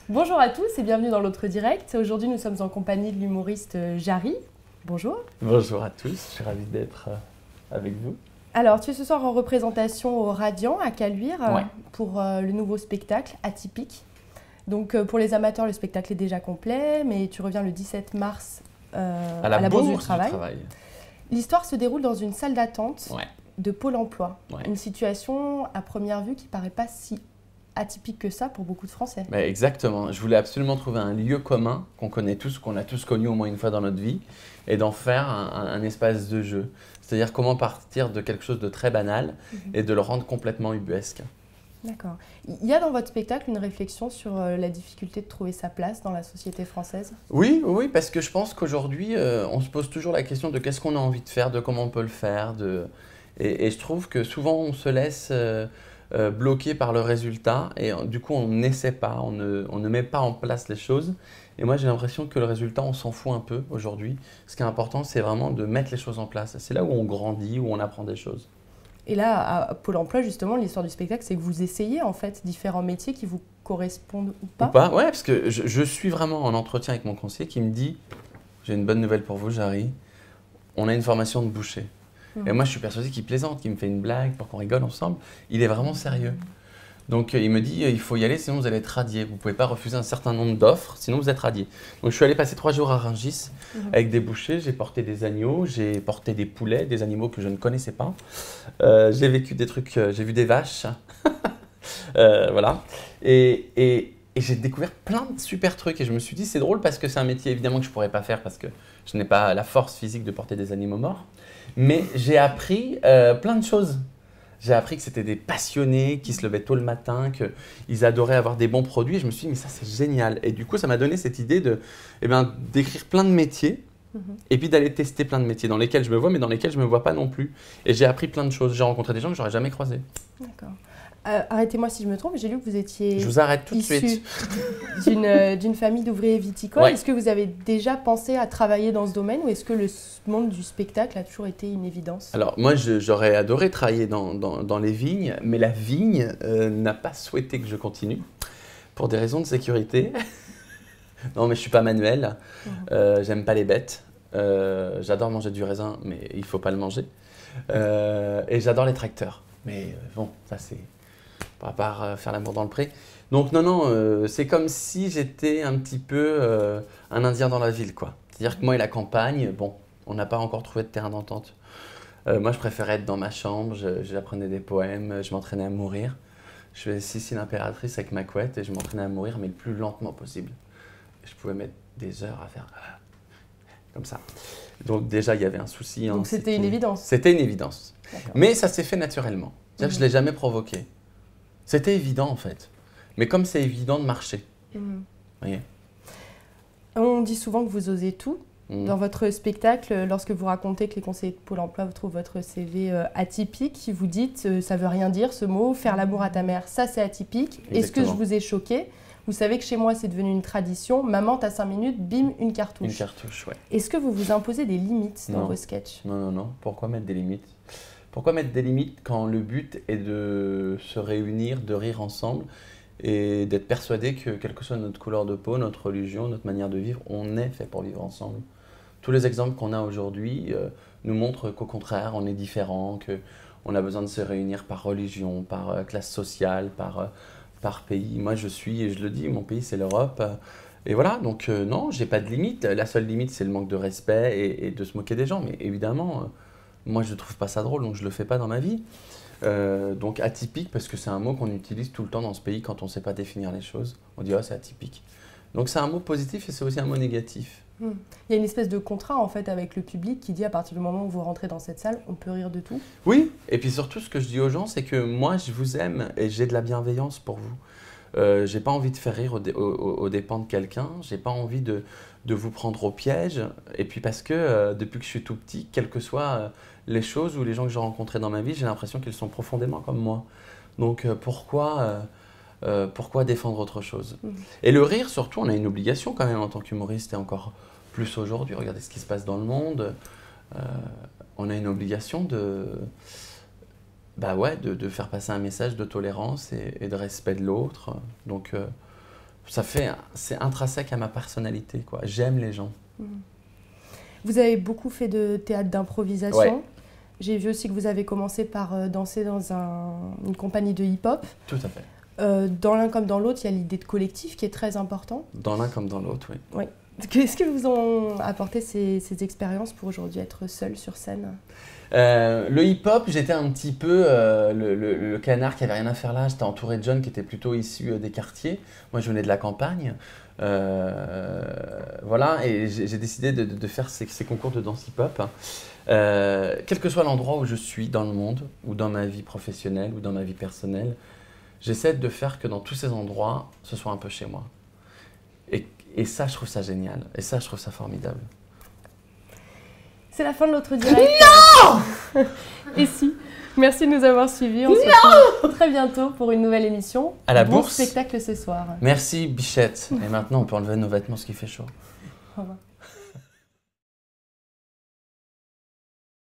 Bonjour à tous et bienvenue dans l'autre direct. Aujourd'hui, nous sommes en compagnie de l'humoriste Jarry. Bonjour. Bonjour à tous, je suis ravi d'être avec vous. Alors, tu es ce soir en représentation au Radiant à Caluire Ouais. pour le nouveau spectacle Atypique. Donc, pour les amateurs, le spectacle est déjà complet, mais tu reviens le 17 mars À la à la Bourse du Bourse Travail. L'histoire se déroule dans une salle d'attente Ouais. de Pôle emploi. Ouais. Une situation, à première vue, qui paraît pas si atypique que ça pour beaucoup de Français. Bah, exactement, je voulais absolument trouver un lieu commun qu'on connaît tous, qu'on a tous connu au moins une fois dans notre vie, et d'en faire un espace de jeu. C'est-à-dire comment partir de quelque chose de très banal et de le rendre complètement ubuesque. D'accord. Il y a dans votre spectacle une réflexion sur la difficulté de trouver sa place dans la société française? Oui, oui, parce que je pense qu'aujourd'hui, on se pose toujours la question de qu'est-ce qu'on a envie de faire, de comment on peut le faire. Et je trouve que souvent, on se laisse bloquer par le résultat et du coup, on n'essaie pas, on ne met pas en place les choses. Et moi, j'ai l'impression que le résultat, on s'en fout un peu aujourd'hui. Ce qui est important, c'est vraiment de mettre les choses en place. C'est là où on grandit, où on apprend des choses. Et là, à Pôle emploi, justement, l'histoire du spectacle, c'est que vous essayez en fait différents métiers qui vous correspondent ou Ou pas. pas? Ouais, parce que je suis vraiment en entretien avec mon conseiller qui me dit, j'ai une bonne nouvelle pour vous, Jarry. On a une formation de boucher. Et moi, je suis persuadé qu'il plaisante, qu'il me fait une blague pour qu'on rigole ensemble. Il est vraiment sérieux. Donc, il me dit, il faut y aller, sinon vous allez être radié. Vous ne pouvez pas refuser un certain nombre d'offres, sinon vous êtes radié. Donc, je suis allé passer 3 jours à Rungis avec des bouchers. J'ai porté des agneaux, j'ai porté des poulets, des animaux que je ne connaissais pas. J'ai vécu des trucs, j'ai vu des vaches. Voilà. Et j'ai découvert plein de super trucs. Et je me suis dit, c'est drôle parce que c'est un métier évidemment que je ne pourrais pas faire parce que je n'ai pas la force physique de porter des animaux morts. Mais j'ai appris plein de choses. J'ai appris que c'était des passionnés qui se levaient tôt le matin, qu'ils adoraient avoir des bons produits. Et je me suis dit, mais ça, c'est génial. Et du coup, ça m'a donné cette idée d'écrire plein de métiers et puis d'aller tester plein de métiers dans lesquels je me vois, mais dans lesquels je ne me vois pas non plus. Et j'ai appris plein de choses. J'ai rencontré des gens que j'aurais jamais croisés. D'accord. Arrêtez-moi si je me trompe, j'ai lu que vous étiez Je vous arrête tout de issu suite. d'une famille d'ouvriers viticoles. Ouais. Est-ce que vous avez déjà pensé à travailler dans ce domaine ou est-ce que le monde du spectacle a toujours été une évidence? Alors moi, j'aurais adoré travailler dans les vignes, mais la vigne n'a pas souhaité que je continue pour des raisons de sécurité. Non, mais je suis pas manuel. J'aime pas les bêtes. J'adore manger du raisin, mais il faut pas le manger. Et j'adore les tracteurs. Mais bon, ça c'est à part faire l'amour dans le pré. Donc non, c'est comme si j'étais un petit peu un Indien dans la ville, quoi. C'est-à-dire que moi et la campagne, bon, on n'a pas encore trouvé de terrain d'entente. Moi, je préférais être dans ma chambre, j'apprenais des poèmes, je m'entraînais à mourir. Je faisais Sissi l'impératrice avec ma couette et je m'entraînais à mourir, mais le plus lentement possible. Je pouvais mettre des heures à faire comme ça. Donc déjà, il y avait un souci. Donc c'était une évidence. C'était une évidence. D'accord. Mais ça s'est fait naturellement. C'est-à-dire que je ne l'ai jamais provoqué. C'était évident en fait. Mais comme c'est évident de marcher. Vous voyez. On dit souvent que vous osez tout. Dans votre spectacle, lorsque vous racontez que les conseillers de Pôle emploi vous trouvent votre CV atypique, vous dites ça veut rien dire ce mot, faire l'amour à ta mère, ça c'est atypique. Est-ce que je Exactement. vous ai choqué? Vous savez que chez moi c'est devenu une tradition, maman t'as 5 minutes, bim, une cartouche. Une cartouche, ouais. Est-ce que vous vous imposez des limites dans Non. vos sketchs? Non. Pourquoi mettre des limites? Pourquoi mettre des limites quand le but est de se réunir, de rire ensemble et d'être persuadé que quelle que soit notre couleur de peau, notre religion, notre manière de vivre, on est fait pour vivre ensemble. Tous les exemples qu'on a aujourd'hui nous montrent qu'au contraire, on est différents, qu'on a besoin de se réunir par religion, par classe sociale, par pays. Moi, je le dis, mon pays, c'est l'Europe. Et voilà, donc non, j'ai pas de limite. La seule limite, c'est le manque de respect et de se moquer des gens. Mais évidemment, moi, je trouve pas ça drôle, donc je le fais pas dans ma vie. Donc atypique, parce que c'est un mot qu'on utilise tout le temps dans ce pays quand on sait pas définir les choses. On dit, oh, c'est atypique. Donc c'est un mot positif et c'est aussi un mot négatif. Il y a une espèce de contrat en fait avec le public qui dit à partir du moment où vous rentrez dans cette salle, on peut rire de tout. Oui, et puis surtout ce que je dis aux gens, c'est que moi je vous aime et j'ai de la bienveillance pour vous. J'ai pas envie de faire rire aux dépens de quelqu'un, j'ai pas envie de vous prendre au piège. Et puis parce que depuis que je suis tout petit, quelles que soient les choses ou les gens que j'ai rencontrés dans ma vie, j'ai l'impression qu'ils sont profondément comme moi. Donc pourquoi défendre autre chose? Et le rire, surtout, on a une obligation quand même en tant qu'humoriste et encore plus aujourd'hui. Regardez ce qui se passe dans le monde. On a une obligation de faire passer un message de tolérance et de respect de l'autre. Donc c'est intrinsèque à ma personnalité, quoi. J'aime les gens. Vous avez beaucoup fait de théâtre d'improvisation. Ouais. J'ai vu aussi que vous avez commencé par danser dans une compagnie de hip-hop. Tout à fait. Dans l'un comme dans l'autre, il y a l'idée de collectif qui est très important. Dans l'un comme dans l'autre, oui. Oui. Qu'est-ce que vous ont apporté ces expériences pour aujourd'hui être seul sur scène? Le hip-hop, j'étais un petit peu le canard qui avait rien à faire là. J'étais entouré de jeunes qui étaient plutôt issus des quartiers. Moi, je venais de la campagne. Voilà, et j'ai décidé de faire ces concours de danse hip-hop. Quel que soit l'endroit où je suis dans le monde, ou dans ma vie professionnelle, ou dans ma vie personnelle, j'essaie de faire que dans tous ces endroits, ce soit un peu chez moi. Et ça, je trouve ça génial. Et ça, je trouve ça formidable. C'est la fin de notre direct. Non. Et si. Merci de nous avoir suivis. On se retrouve très bientôt pour une nouvelle émission. À la bon bourse. Spectacle ce soir. Merci Bichette. Et maintenant, on peut enlever nos vêtements parce qu'il fait chaud. Au revoir.